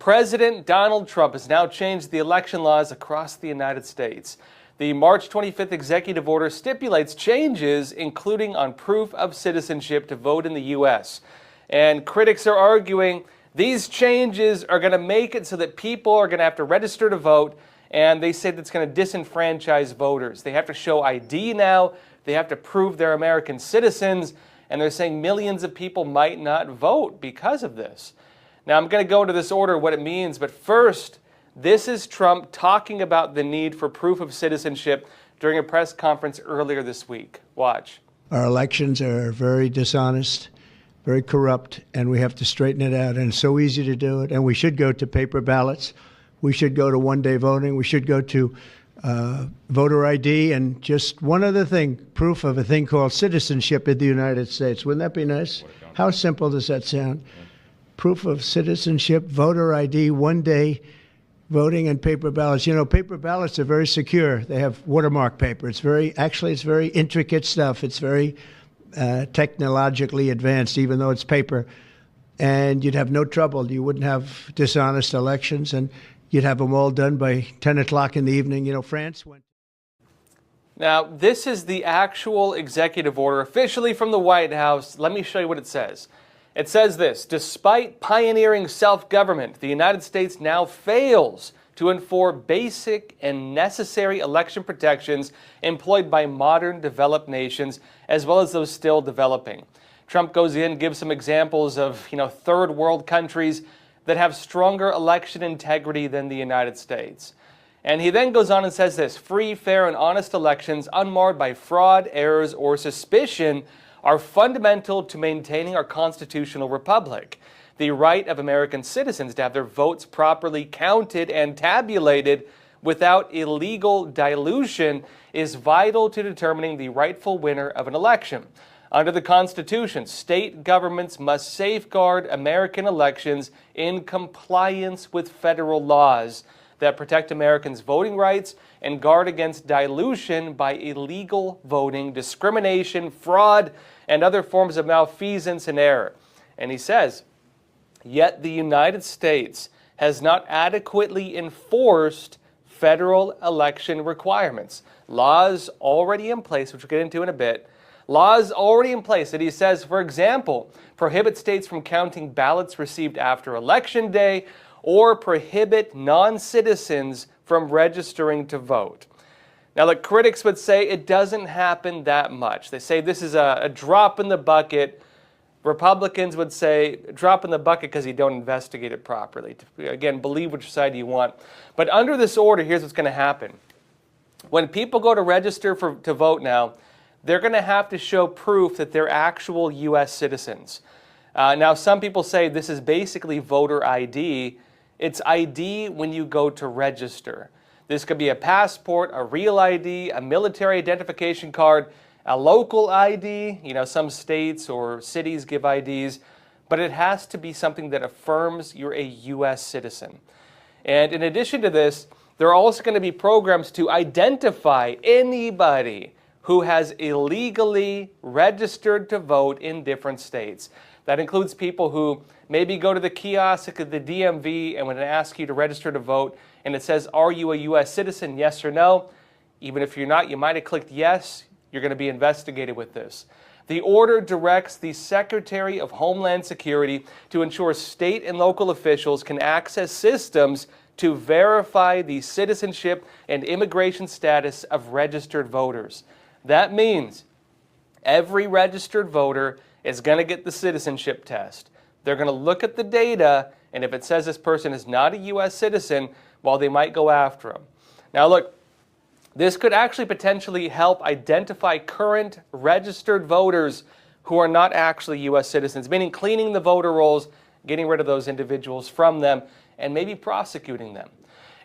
President Donald Trump has now changed the election laws across the United States. The March 25th executive order stipulates changes, including on proof of citizenship to vote in the U.S. And critics are arguing these changes are going to make it so that people are going to have to register to vote, and they say that's going to disenfranchise voters. They have to show ID now, they have to prove they're American citizens, and they're saying millions of people might not vote because of this. Now, I'm going to go into this order, what it means, but first, this is Trump talking about the need for proof of citizenship during a press conference earlier this week. Watch. Our elections are very dishonest, very corrupt, and we have to straighten it out. And it's so easy to do it. And we should go to paper ballots. We should go to one-day voting. We should go to voter ID. And just one other thing, proof of a thing called citizenship in the United States. Wouldn't that be nice? How simple does that sound? Proof of citizenship, voter ID, one-day voting, and paper ballots. You know, paper ballots are very secure. They have watermark paper. It's very intricate stuff. It's very technologically advanced, even though it's paper. And you'd have no trouble. You wouldn't have dishonest elections, and you'd have them all done by 10 o'clock in the evening. You know, France went. Now, this is the actual executive order officially from the White House. Let me show you what it says. It says this: despite pioneering self-government, the United States now fails to enforce basic and necessary election protections employed by modern developed nations, as well as those still developing. Trump goes in, gives some examples of, third world countries that have stronger election integrity than the United States. And he then goes on and says this: free, fair, and honest elections unmarred by fraud, errors, or suspicion are fundamental to maintaining our constitutional republic. The right of American citizens to have their votes properly counted and tabulated without illegal dilution is vital to determining the rightful winner of an election. Under the Constitution, state governments must safeguard American elections in compliance with federal laws that protect Americans' voting rights and guard against dilution by illegal voting, discrimination, fraud, and other forms of malfeasance and error. And he says, yet the United States has not adequately enforced federal election requirements. Laws already in place, which we'll get into in a bit, laws already in place that he says, for example, prohibit states from counting ballots received after Election Day or prohibit non-citizens from registering to vote. Now, the critics would say it doesn't happen that much. They say this is a drop in the bucket. Republicans would say drop in the bucket because you don't investigate it properly. Again, believe which side you want. But under this order, here's what's going to happen. When people go to register to vote now, they're going to have to show proof that they're actual U.S. citizens. Now, some people say this is basically voter ID. It's ID when you go to register. This could be a passport, a real ID, a military identification card, a local ID. Some states or cities give IDs, but it has to be something that affirms you're a U.S. citizen. And in addition to this, there are also going to be programs to identify anybody who is illegally registered to vote in different states. That includes people who maybe go to the kiosk at the DMV and when they ask you to register to vote and it says, are you a U.S. citizen, yes or no? Even if you're not, you might have clicked yes, you're going to be investigated with this. The order directs the Secretary of Homeland Security to ensure state and local officials can access systems to verify the citizenship and immigration status of registered voters. That means every registered voter is going to get the citizenship test. They're going to look at the data, and if it says this person is not a U.S. citizen, well, they might go after him. Now, look, this could actually potentially help identify current registered voters who are not actually U.S. citizens, meaning cleaning the voter rolls, getting rid of those individuals from them, and maybe prosecuting them.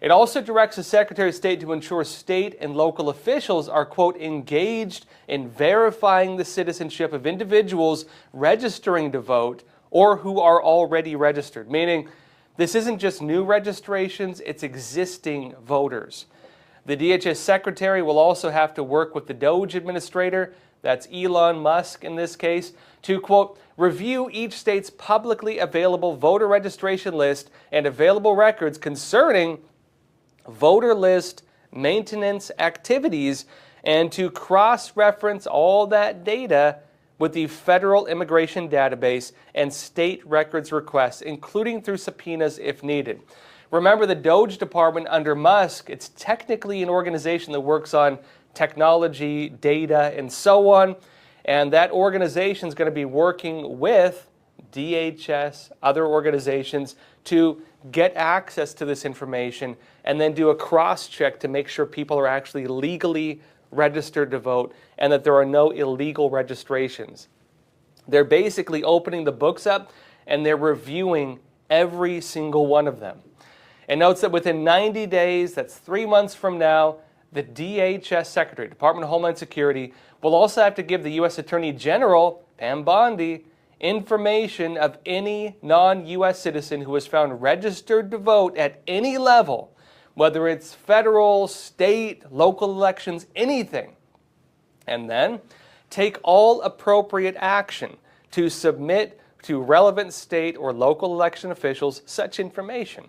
It also directs the Secretary of State to ensure state and local officials are, quote, engaged in verifying the citizenship of individuals registering to vote or who are already registered, meaning this isn't just new registrations, it's existing voters. The DHS Secretary will also have to work with the DOJ administrator, that's Elon Musk in this case, to, quote, review each state's publicly available voter registration list and available records concerning voter list maintenance activities, and to cross-reference all that data with the federal immigration database and state records requests, including through subpoenas if needed. Remember, the DOJ department under Musk, it's technically an organization that works on technology, data, and so on, and that organization is going to be working with DHS, other organizations, to get access to this information and then do a cross-check to make sure people are actually legally registered to vote and that there are no illegal registrations. They're basically opening the books up and they're reviewing every single one of them. And notes that within 90 days, that's 3 months from now, the DHS Secretary, Department of Homeland Security, will also have to give the U.S. Attorney General, Pam Bondi, information of any non-U.S. citizen who is found registered to vote at any level, whether it's federal, state, local elections, anything. And then take all appropriate action to submit to relevant state or local election officials such information.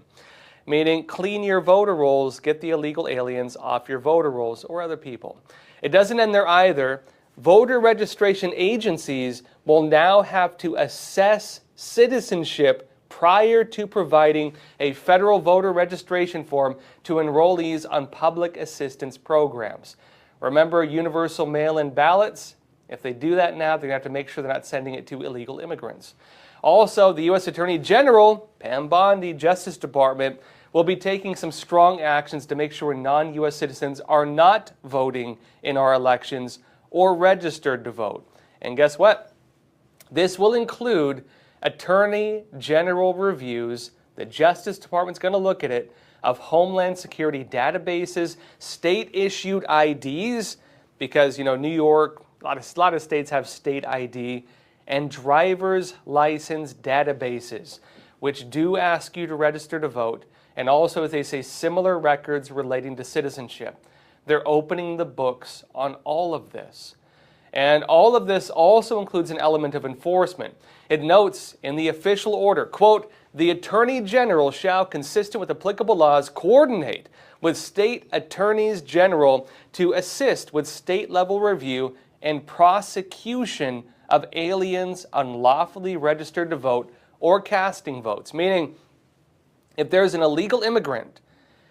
Meaning, clean your voter rolls, get the illegal aliens off your voter rolls or other people. It doesn't end there either. Voter registration agencies will now have to assess citizenship prior to providing a federal voter registration form to enrollees on public assistance programs. Remember universal mail-in ballots? If they do that now, they're going to have to make sure they're not sending it to illegal immigrants. Also, the U.S. Attorney General, Pam Bondi, Justice Department, will be taking some strong actions to make sure non-U.S. citizens are not voting in our elections or registered to vote. And guess what? This will include Attorney General reviews. The Justice Department's going to look at it, of Homeland Security databases, state-issued IDs, because, New York, a lot of states have state ID, and driver's license databases, which do ask you to register to vote, and also, as they say, similar records relating to citizenship. They're opening the books on all of this. And all of this also includes an element of enforcement. It notes in the official order, quote, the Attorney General shall, consistent with applicable laws, coordinate with state attorneys general to assist with state-level review and prosecution of aliens unlawfully registered to vote or casting votes. Meaning, if there's an illegal immigrant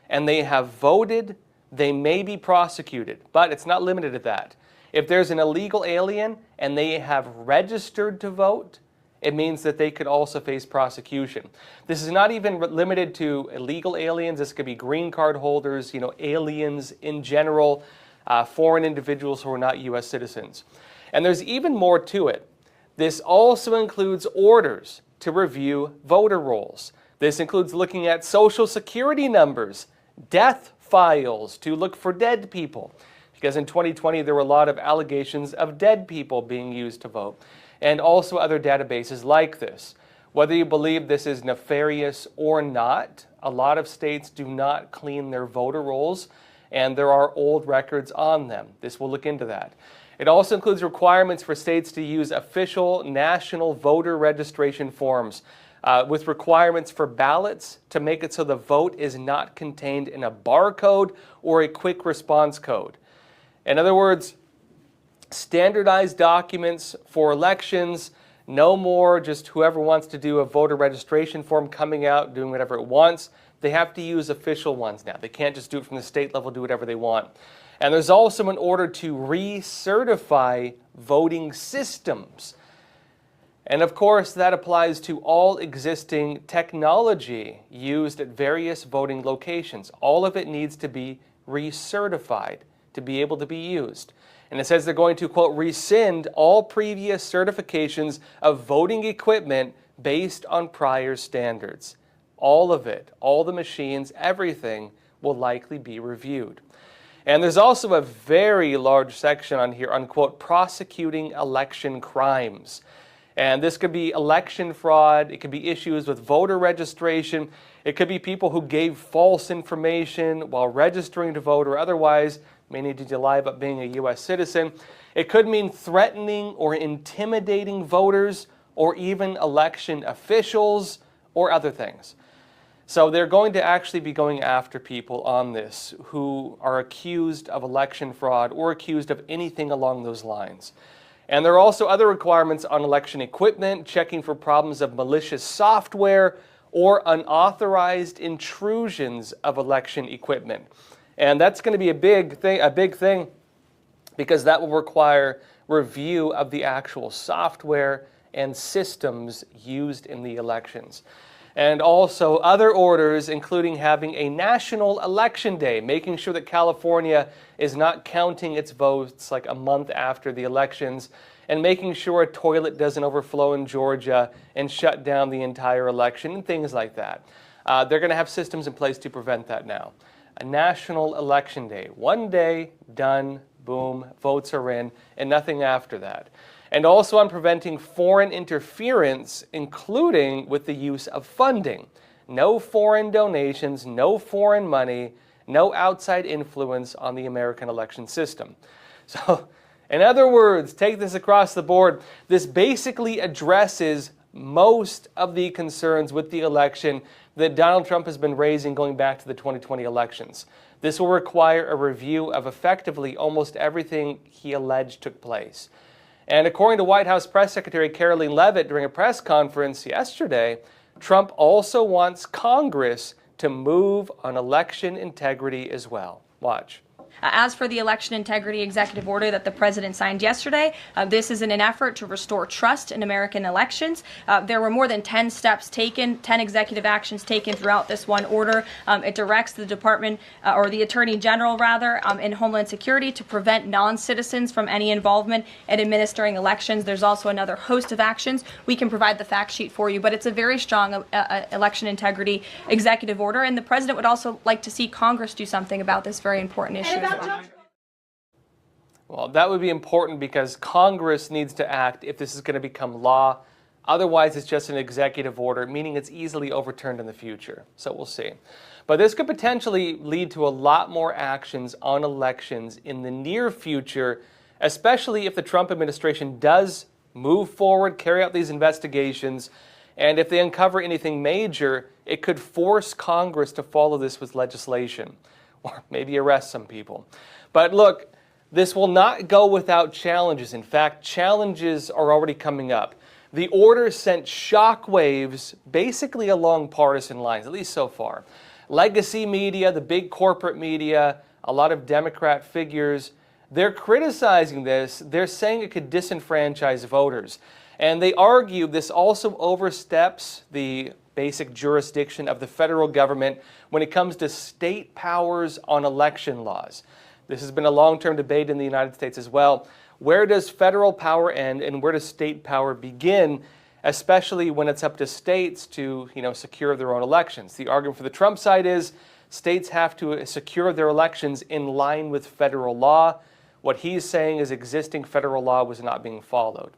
and they have voted, they may be prosecuted, but it's not limited to that. If there's an illegal alien and they have registered to vote, it means that they could also face prosecution. This is not even limited to illegal aliens. This could be green card holders, aliens in general, foreign individuals who are not U.S. citizens. And there's even more to it. This also includes orders to review voter rolls. This includes looking at social security numbers, death files to look for dead people. Because in 2020, there were a lot of allegations of dead people being used to vote. And also other databases like this. Whether you believe this is nefarious or not, a lot of states do not clean their voter rolls, and there are old records on them. This will look into that. It also includes requirements for states to use official national voter registration forms with requirements for ballots to make it so the vote is not contained in a barcode or a quick response code. In other words, standardized documents for elections, no more just whoever wants to do a voter registration form coming out, doing whatever it wants. They have to use official ones now. They can't just do it from the state level, do whatever they want. And there's also an order to recertify voting systems. And of course, that applies to all existing technology used at various voting locations. All of it needs to be recertified to be able to be used. And it says they're going to, quote, rescind all previous certifications of voting equipment based on prior standards. All of it, all the machines, everything will likely be reviewed. And there's also a very large section on here on, quote, prosecuting election crimes. And this could be election fraud, it could be issues with voter registration, it could be people who gave false information while registering to vote or otherwise may need to lie about being a U.S. citizen. It could mean threatening or intimidating voters or even election officials or other things. So they're going to actually be going after people on this who are accused of election fraud or accused of anything along those lines. And there are also other requirements on election equipment, checking for problems of malicious software or unauthorized intrusions of election equipment. And that's going to be a big thing, because that will require review of the actual software and systems used in the elections. And also other orders, including having a national election day, making sure that California is not counting its votes like a month after the elections, and making sure a toilet doesn't overflow in Georgia and shut down the entire election, and things like that. They're going to have systems in place to prevent that now. A national election day. One day, done, boom, votes are in, and nothing after that. And also on preventing foreign interference, including with the use of funding. No foreign donations, no foreign money, no outside influence on the American election system. So, in other words, take this across the board. This basically addresses most of the concerns with the election that Donald Trump has been raising going back to the 2020 elections. This will require a review of effectively almost everything he alleged took place. And according to White House Press Secretary Karoline Leavitt during a press conference yesterday, Trump also wants Congress to move on election integrity as well. Watch. As for the election integrity executive order that the president signed yesterday, this is in an effort to restore trust in American elections. There were more than 10 steps taken, 10 executive actions taken throughout this one order. It directs the department, or the attorney general rather, in Homeland Security to prevent non-citizens from any involvement in administering elections. There's also another host of actions. We can provide the fact sheet for you, but it's a very strong election integrity executive order, and the president would also like to see Congress do something about this very important issue. Well, that would be important because Congress needs to act if this is going to become law. Otherwise, it's just an executive order, meaning it's easily overturned in the future. So we'll see. But this could potentially lead to a lot more actions on elections in the near future, especially if the Trump administration does move forward, carry out these investigations, and if they uncover anything major, it could force Congress to follow this with legislation, or maybe arrest some people. But look, this will not go without challenges. In fact, challenges are already coming up. The order sent shockwaves basically along partisan lines, at least so far. Legacy media, the big corporate media, a lot of Democrat figures, they're criticizing this. They're saying it could disenfranchise voters. And they argue this also oversteps the basic jurisdiction of the federal government when it comes to state powers on election laws. This has been a long-term debate in the United States as well. Where does federal power end and where does state power begin, especially when it's up to states to, secure their own elections? The argument for the Trump side is states have to secure their elections in line with federal law. What he's saying is existing federal law was not being followed.